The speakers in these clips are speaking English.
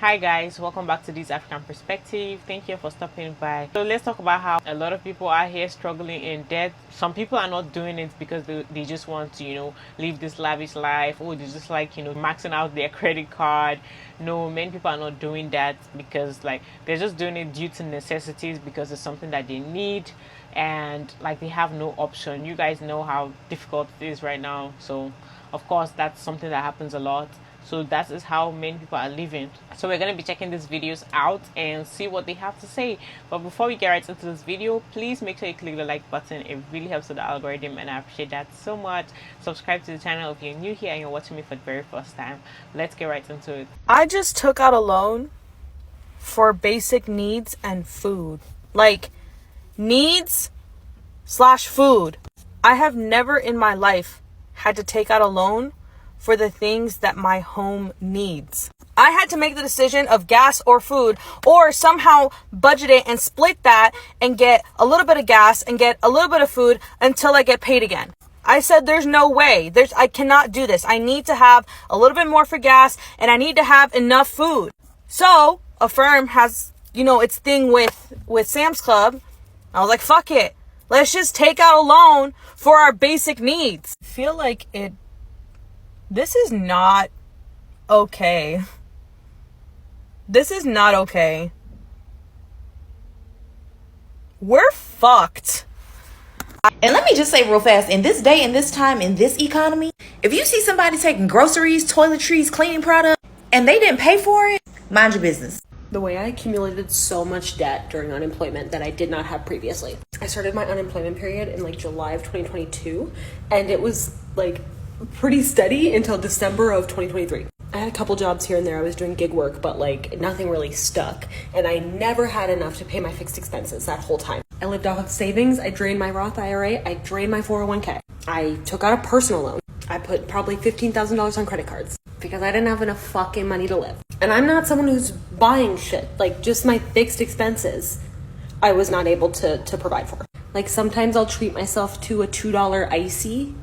Hi guys, welcome back to this African perspective. Thank you for stopping by. So let's talk about how a lot of people are here struggling in debt. Some people are not doing it because they just want to, live this lavish life, or they just like, maxing out their credit card. No, many people are not doing that because like they're just doing it due to necessities, because it's something that they need and like they have no option. You guys know how difficult it is right now. So of course that's something that happens a lot. So that is how many people are living. So we're going to be checking these videos out and see what they have to say. But before we get right into this video, please make sure you click the like button. It really helps with the algorithm and I appreciate that so much. Subscribe to the channel if you're new here and you're watching me for the very first time. Let's get right into it. I just took out a loan for basic needs and food. Like needs/food. I have never in my life had to take out a loan for the things that my home needs. I had to make the decision of gas or food, or somehow budget it and split that and get a little bit of gas and get a little bit of food until I get paid again. I said there's no way. I cannot do this. I need to have a little bit more for gas and I need to have enough food. So Affirm has, its thing with Sam's Club. I was like, fuck it. Let's just take out a loan for our basic needs. I feel like this is not okay. This is not okay. We're fucked. And let me just say real fast, in this day, in this time, in this economy, if you see somebody taking groceries, toiletries, cleaning products, and they didn't pay for it, mind your business. The way I accumulated so much debt during unemployment that I did not have previously. I started my unemployment period in July of 2022, and it was pretty steady until December of 2023. I had a couple jobs here and there. I was doing gig work, but nothing really stuck. And I never had enough to pay my fixed expenses that whole time. I lived off of savings. I drained my Roth IRA. I drained my 401k. I took out a personal loan. I put probably $15,000 on credit cards because I didn't have enough fucking money to live. And I'm not someone who's buying shit. Just my fixed expenses, I was not able to provide for. Sometimes I'll treat myself to a $2 icy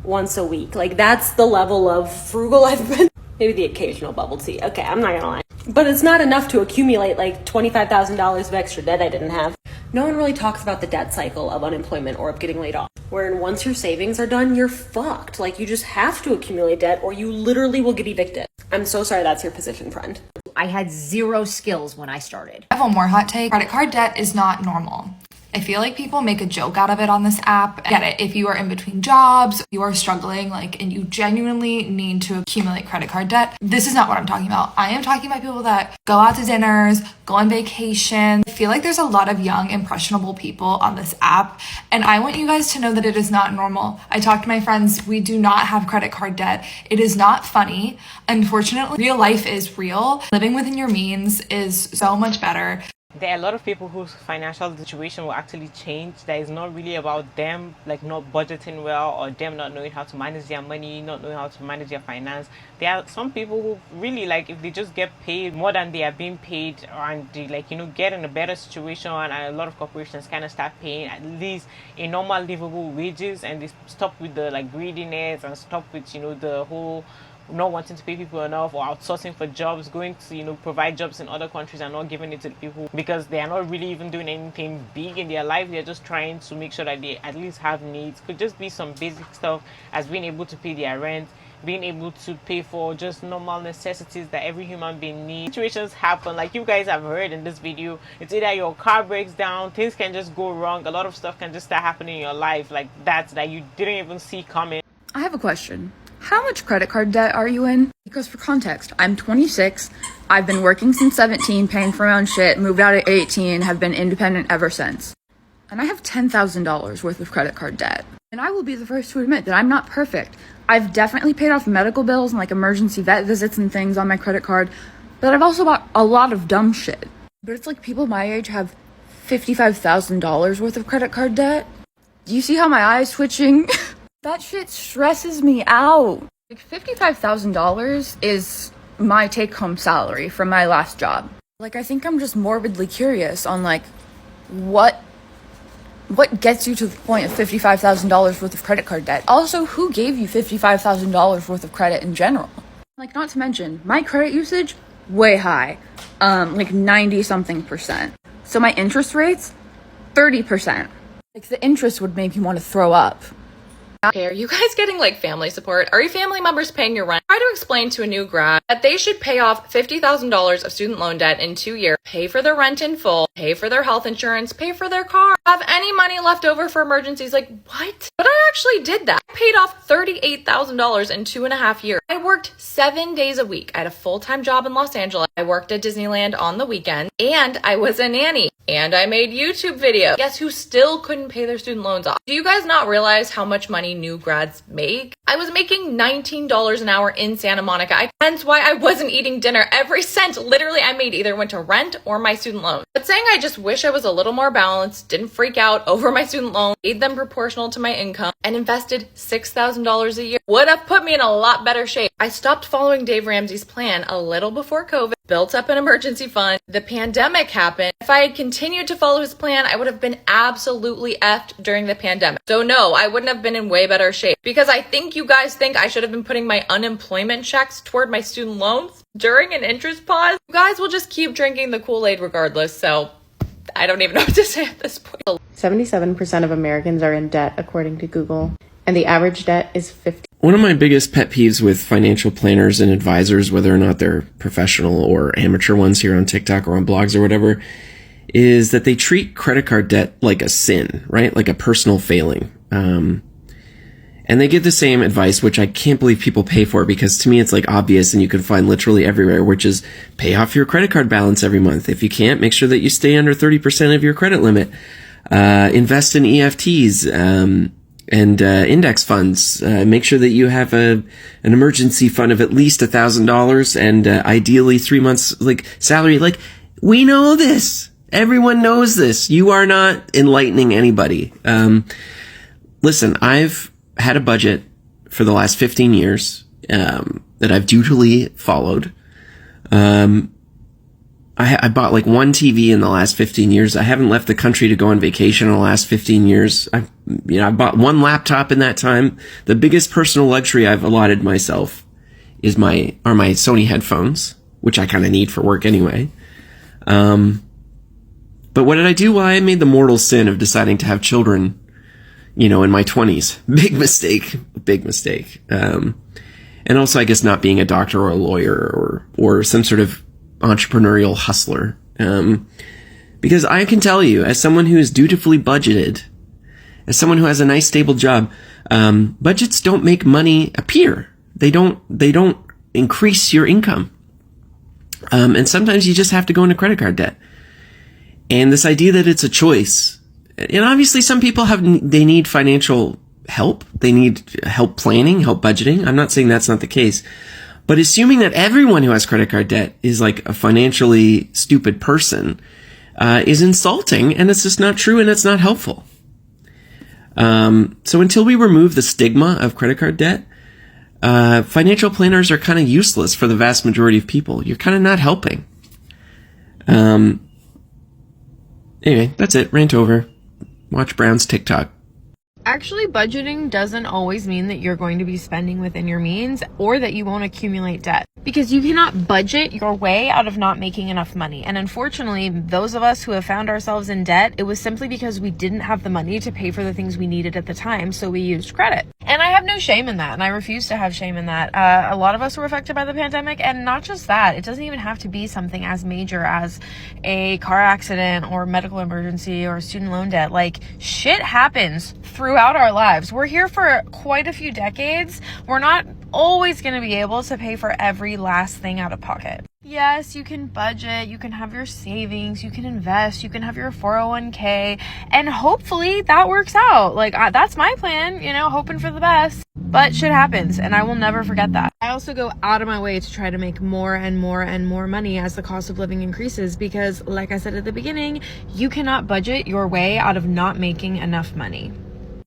once a week. That's the level of frugal I've been. Maybe the occasional bubble tea. Okay, I'm not gonna lie. But it's not enough to accumulate $25,000 of extra debt I didn't have. No one really talks about the debt cycle of unemployment or of getting laid off. Wherein once your savings are done, you're fucked. You just have to accumulate debt or you literally will get evicted. I'm so sorry that's your position, friend. I had zero skills when I started. I have one more hot take. Credit card debt is not normal. I feel like people make a joke out of it on this app. I get it. If you are in between jobs, you are struggling, and you genuinely need to accumulate credit card debt. This is not what I'm talking about. I am talking about people that go out to dinners, go on vacation. I feel like there's a lot of young, impressionable people on this app, and I want you guys to know that it is not normal. I talk to my friends. We do not have credit card debt. It is not funny. Unfortunately, real life is real. Living within your means is so much better. There are a lot of people whose financial situation will actually change. That is not really about them not budgeting well, or them not knowing how to manage their money, not knowing how to manage their finance. There are some people who really if they just get paid more than they are being paid, and they get in a better situation, and a lot of corporations kind of start paying at least a normal livable wages, and they stop with the greediness and stop with the whole not wanting to pay people enough, or outsourcing for jobs, going to provide jobs in other countries and not giving it to the people because they are not really even doing anything big in their life. They're just trying to make sure that they at least have needs. Could just be some basic stuff as being able to pay their rent, being able to pay for just normal necessities that every human being needs. Situations happen, like you guys have heard in this video. It's either your car breaks down, things can just go wrong, a lot of stuff can just start happening in your life that you didn't even see coming. I have a question. How much credit card debt are you in? Because for context, I'm 26. I've been working since 17, paying for my own shit, moved out at 18, have been independent ever since. And I have $10,000 worth of credit card debt. And I will be the first to admit that I'm not perfect. I've definitely paid off medical bills and emergency vet visits and things on my credit card, but I've also bought a lot of dumb shit. But it's people my age have $55,000 worth of credit card debt. Do you see how my eye's twitching? That shit stresses me out. $55,000 is my take-home salary from my last job. I think I'm just morbidly curious on what gets you to the point of $55,000 worth of credit card debt. Also, who gave you $55,000 worth of credit in general? Not to mention, my credit usage way high, like 90 something percent. So my interest rates, 30%. Like the interest would make you want to throw up. Okay, are you guys getting like family support? Are your family members paying your rent? Try to explain to a new grad that they should pay off $50,000 of student loan debt in 2 years, pay for their rent in full, pay for their health insurance, pay for their car, have any money left over for emergencies. Like, what? But I actually did that. I paid off $38,000 in 2.5 years. I worked 7 days a week. I had a full-time job in Los Angeles. I worked at Disneyland on the weekend, and I was a nanny. And I made YouTube videos. Guess who still couldn't pay their student loans off? Do you guys not realize how much money new grads make? I was making $19 an hour in Santa Monica. Hence why I wasn't eating dinner. Every cent literally I made either went to rent or my student loan. But saying I just wish I was a little more balanced, didn't freak out over my student loan, paid them proportional to my income, and invested $6,000 a year would have put me in a lot better shape. I stopped following Dave Ramsey's plan a little before COVID, built up an emergency fund. The pandemic happened. If I had continued to follow his plan, I would have been absolutely effed during the pandemic. So no, I wouldn't have been in way better shape, because I think you guys think I should have been putting my unemployment checks toward my student loans during an interest pause. You guys will just keep drinking the Kool-Aid regardless, so I don't even know what to say at this point. 77% of Americans are in debt, according to Google, and the average debt is 50. One of my biggest pet peeves with financial planners and advisors, whether or not they're professional or amateur ones here on TikTok or on blogs or whatever, is that they treat credit card debt like a sin, right? Like a personal failing. And they give the same advice, which I can't believe people pay for, because to me it's like obvious and you can find literally everywhere, which is pay off your credit card balance every month. If you can't, make sure that you stay under 30% of your credit limit. Invest in EFTs, and index funds. Make sure that you have an emergency fund of at least $1,000 and ideally 3 months like salary. Like, we know this. Everyone knows this. You are not enlightening anybody. Listen, I've had a budget for the last 15 years that I've dutifully followed. I bought like one TV in the last 15 years. I haven't left the country to go on vacation in the last 15 years. I bought one laptop in that time. The biggest personal luxury I've allotted myself are my Sony headphones, which I kind of need for work anyway. But what did I do? Well, I made the mortal sin of deciding to have children, in my 20s. Big mistake. And also, I guess, not being a doctor or a lawyer or some sort of entrepreneurial hustler. Because I can tell you, as someone who is dutifully budgeted, as someone who has a nice stable job, budgets don't make money appear. They don't increase your income. And sometimes you just have to go into credit card debt. And this idea that it's a choice, and obviously some people they need financial help. They need help planning, help budgeting. I'm not saying that's not the case. But assuming that everyone who has credit card debt is like a financially stupid person is insulting, and it's just not true, and it's not helpful. So until we remove the stigma of credit card debt, financial planners are kind of useless for the vast majority of people. You're kind of not helping. Anyway, that's it. Rant over. Watch Brown's TikTok. Actually, budgeting doesn't always mean that you're going to be spending within your means or that you won't accumulate debt, because you cannot budget your way out of not making enough money. And unfortunately, those of us who have found ourselves in debt, it was simply because we didn't have the money to pay for the things we needed at the time, so we used credit. And I have no shame in that, and I refuse to have shame in that. A lot of us were affected by the pandemic, and not just that. It doesn't even have to be something as major as a car accident or medical emergency or student loan debt. Like, shit happens throughout our lives. We're here for quite a few decades. We're not always going to be able to pay for every last thing out of pocket. Yes, you can budget, you can have your savings, you can invest, you can have your 401k, and hopefully that works out. Like, that's my plan, hoping for the best. But shit happens, and I will never forget that. I also go out of my way to try to make more and more and more money as the cost of living increases, because, like I said at the beginning, you cannot budget your way out of not making enough money.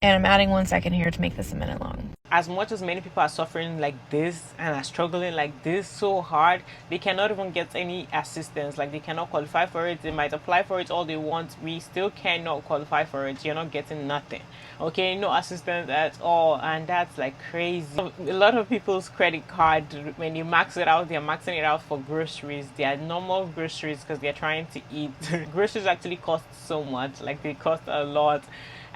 And I'm adding 1 second here to make this a minute long. As much as many people are suffering like this and are struggling like this so hard, they cannot even get any assistance. Like, they cannot qualify for it. They might apply for it all they want. We still cannot qualify for it. You're not getting nothing. Okay, no assistance at all. And that's like crazy. A lot of people's credit card, when you max it out, they're maxing it out for groceries. They are normal groceries because they're trying to eat. Groceries actually cost so much. Like, they cost a lot.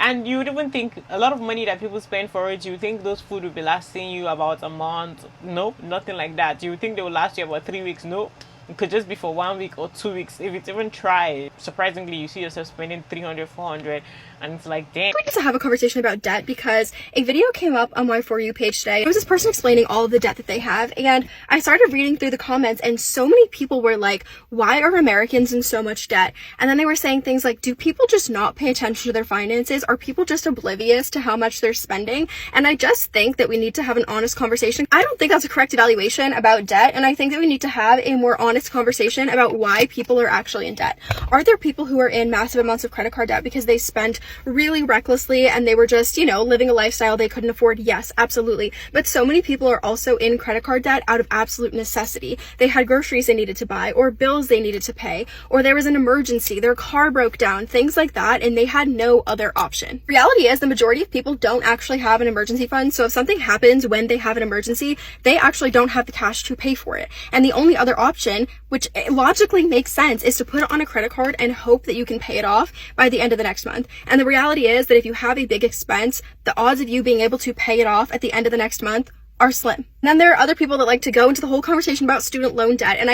And you would even think a lot of money that people spend for it, you would think those food would be lasting you about a month. Nope, nothing like that. You would think they will last you about 3 weeks. Nope. It could just be for 1 week or 2 weeks. If it's even try, surprisingly, you see yourself spending 300, 400, and it's like, damn. I to have a conversation about debt because a video came up on my For You page today. It was this person explaining all of the debt that they have, and I started reading through the comments, and so many people were like, why are Americans in so much debt? And then they were saying things like, do people just not pay attention to their finances? Are people just oblivious to how much they're spending? And I just think that we need to have an honest conversation. I don't think that's a correct evaluation about debt, and I think that we need to have a more honest conversation about why people are actually in debt. Are there people who are in massive amounts of credit card debt because they spent really recklessly and they were just, living a lifestyle they couldn't afford? Yes, absolutely. But so many people are also in credit card debt out of absolute necessity. They had groceries they needed to buy, or bills they needed to pay, or there was an emergency, their car broke down, things like that, and they had no other option. Reality is the majority of people don't actually have an emergency fund, so if something happens when they have an emergency, they actually don't have the cash to pay for it. And the only other option, which logically makes sense, is to put it on a credit card and hope that you can pay it off by the end of the next month. And the reality is that if you have a big expense, the odds of you being able to pay it off at the end of the next month are slim. And then there are other people that like to go into the whole conversation about student loan debt, and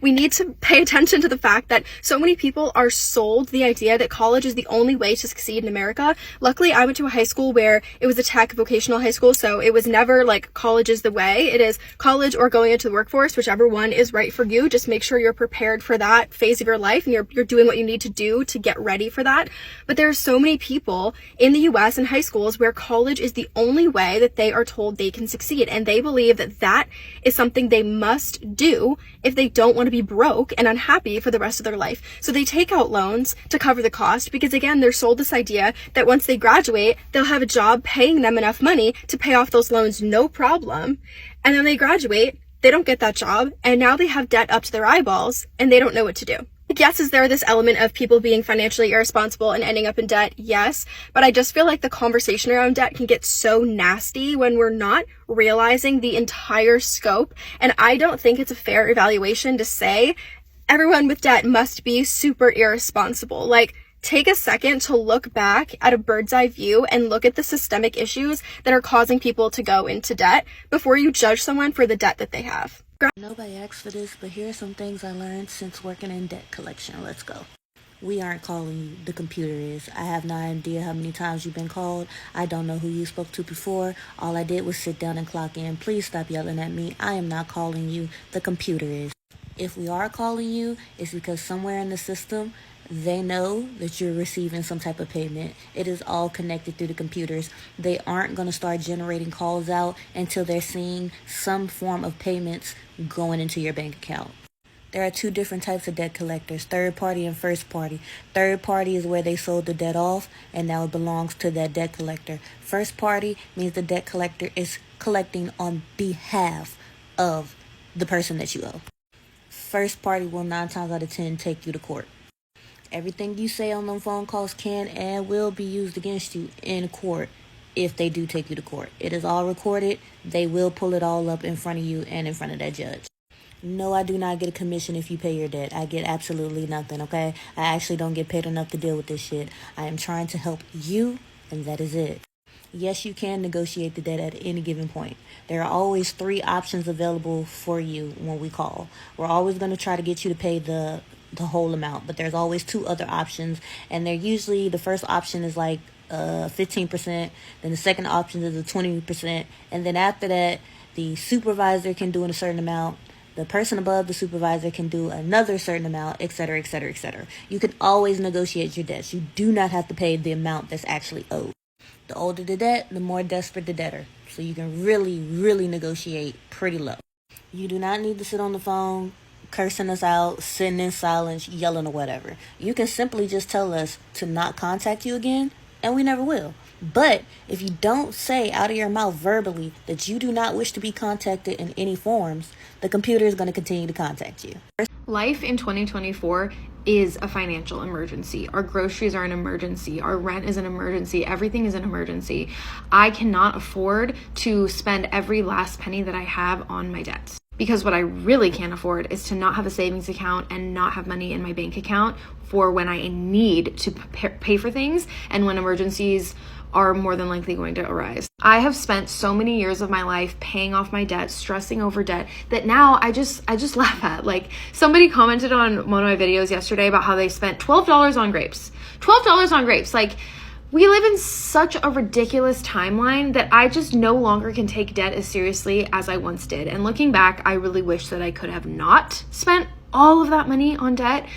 we need to pay attention to the fact that so many people are sold the idea that college is the only way to succeed in America. Luckily, I went to a high school where it was a tech vocational high school, so it was never like college is the way. It is college or going into the workforce, whichever one is right for you. Just make sure you're prepared for that phase of your life and you're doing what you need to do to get ready for that. But there are so many people in the US and high schools where college is the only way that they are told they can succeed, and they believe that that is something they must do if they don't want to be broke and unhappy for the rest of their life. So they take out loans to cover the cost because, again, they're sold this idea that once they graduate, they'll have a job paying them enough money to pay off those loans, no problem. And then they graduate, they don't get that job, and now they have debt up to their eyeballs and they don't know what to do. Yes, is there this element of people being financially irresponsible and ending up in debt? Yes, but I just feel like the conversation around debt can get so nasty when we're not realizing the entire scope. And I don't think it's a fair evaluation to say everyone with debt must be super irresponsible. Like, take a second to look back at a bird's eye view and look at the systemic issues that are causing people to go into debt before you judge someone for the debt that they have. Nobody asked for this, but here are some things I learned since working in debt collection. Let's go. We aren't calling you. The computer is. I have no idea how many times you've been called. I don't know who you spoke to before. All I did was sit down and clock in. Please stop yelling at me. I am not calling you. The computer is. If we are calling you, it's because somewhere in the system, they know that you're receiving some type of payment. It is all connected through the computers. They aren't going to start generating calls out until they're seeing some form of payments going into your bank account. There are two different types of debt collectors, third party and first party. Third party is where they sold the debt off and now it belongs to that debt collector. First party means the debt collector is collecting on behalf of the person that you owe. First party will 9 times out of 10 take you to court. Everything you say on them phone calls can and will be used against you in court if they do take you to court. It is all recorded. They will pull it all up in front of you and in front of that judge. No, I do not get a commission if you pay your debt. I get absolutely nothing, okay? I actually don't get paid enough to deal with this shit. I am trying to help you, and that is it. Yes, you can negotiate the debt at any given point. There are always 3 options available for you when we call. We're always going to try to get you to pay the whole amount, but there's always 2 other options, and they're usually, the first option is like 15%, then the second option is a 20%, and then after that, the supervisor can do a certain amount, the person above the supervisor can do another certain amount, etc., etc., etc. You can always negotiate your debts. You do not have to pay the amount that's actually owed. The older the debt, the more desperate the debtor. So you can really, really negotiate pretty low. You do not need to sit on the phone, cursing us out, sitting in silence, yelling or whatever. You can simply just tell us to not contact you again, and we never will. But if you don't say out of your mouth verbally that you do not wish to be contacted in any forms, the computer is going to continue to contact you. Life in 2024 is a financial emergency. Our groceries are an emergency. Our rent is an emergency. Everything is an emergency. I cannot afford to spend every last penny that I have on my debts. Because what I really can't afford is to not have a savings account and not have money in my bank account for when I need to pay for things and when emergencies are more than likely going to arise. I have spent so many years of my life paying off my debt, stressing over debt, that now I just laugh at. Like, somebody commented on one of my videos yesterday about how they spent $12 on grapes. $12 on grapes. Like, we live in such a ridiculous timeline that I just no longer can take debt as seriously as I once did. And looking back, I really wish that I could have not spent all of that money on debt.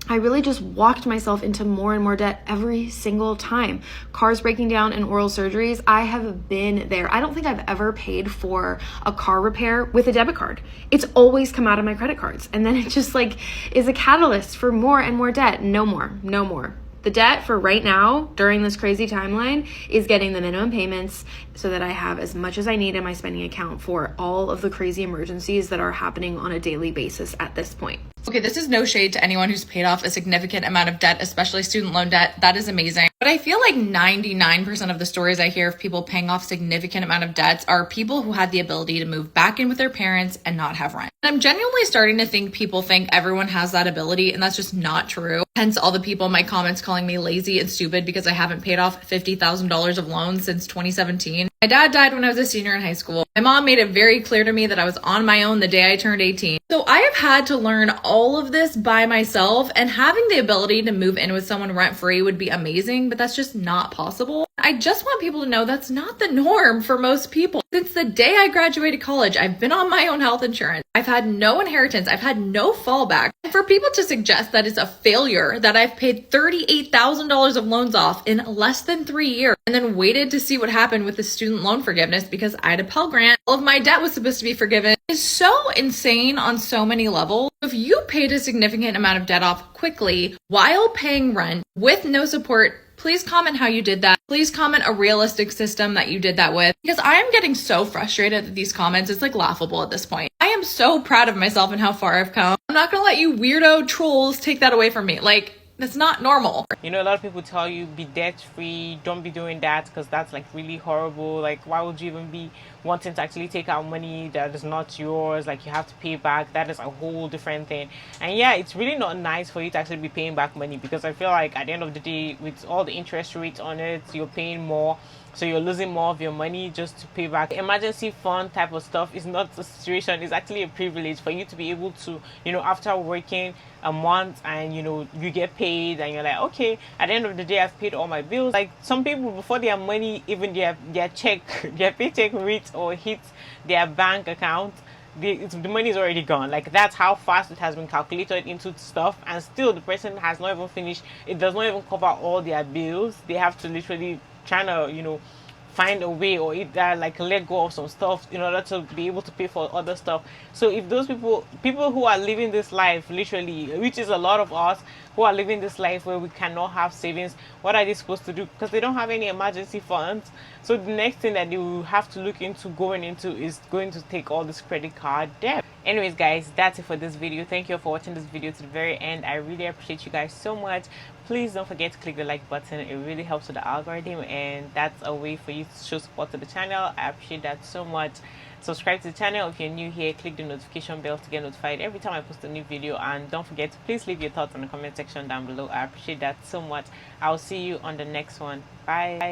I really just walked myself into more and more debt every single time. Cars breaking down and oral surgeries, I have been there. I don't think I've ever paid for a car repair with a debit card. It's always come out of my credit cards. And then it just like is a catalyst for more and more debt. No more, no more. The debt for right now, during this crazy timeline, is getting the minimum payments so that I have as much as I need in my spending account for all of the crazy emergencies that are happening on a daily basis at this point. Okay, this is no shade to anyone who's paid off a significant amount of debt, especially student loan debt. That is amazing. But I feel like 99% of the stories I hear of people paying off significant amount of debts are people who had the ability to move back in with their parents and not have rent. And I'm genuinely starting to think people think everyone has that ability, and that's just not true. Hence all the people in my comments calling me lazy and stupid because I haven't paid off $50,000 of loans since 2017. My dad died when I was a senior in high school. My mom made it very clear to me that I was on my own the day I turned 18. So I have had to learn all of this by myself, and having the ability to move in with someone rent-free would be amazing, but that's just not possible. I just want people to know that's not the norm for most people. Since the day I graduated college, I've been on my own health insurance. I've had no inheritance. I've had no fallback. And for people to suggest that it's a failure that I've paid $38,000 of loans off in less than 3 years and then waited to see what happened with the student loan forgiveness because I had a Pell Grant, all of my debt was supposed to be forgiven, is so insane on so many levels. If you paid a significant amount of debt off quickly while paying rent with no support, please comment how you did that. Please comment a realistic system that you did that with, because I am getting so frustrated at these comments. It's like laughable at this point. I am so proud of myself and how far I've come. I'm not gonna let you weirdo trolls take that away from me. Like, that's not normal. You know, a lot of people tell you be debt free, don't be doing that because that's like really horrible. Like, why would you even be wanting to actually take out money that is not yours? Like, you have to pay back. That is a whole different thing. And yeah, it's really not nice for you to actually be paying back money, because I feel like at the end of the day, with all the interest rates on it, you're paying more. So you're losing more of your money just to pay back. Emergency fund type of stuff is not a situation. It's actually a privilege for you to be able to, you know, after working a month and, you know, you get paid and you're like, okay, at the end of the day, I've paid all my bills. Like, some people, before their money, even their check, their paycheck reads or hits their bank account, the money is already gone. Like, that's how fast it has been calculated into stuff, and still the person has not even finished. It does not even cover all their bills. They have to literally trying to, you know, find a way or either like let go of some stuff in order to be able to pay for other stuff. So if those people who are living this life literally, which is a lot of us who are living this life where we cannot have savings, what are they supposed to do? Because they don't have any emergency funds. So the next thing that they will have to look into going into is going to take all this credit card debt. Anyways guys, that's it for this video. Thank you for watching this video to the very end. I really appreciate you guys so much. Please don't forget to click the like button. It really helps with the algorithm, and that's a way for you to show support to the channel. I appreciate that so much. Subscribe to the channel if you're new here. Click the notification bell to get notified every time I post a new video, and don't forget to please leave your thoughts in the comment section down below. I appreciate that so much. I'll see you on the next one. Bye.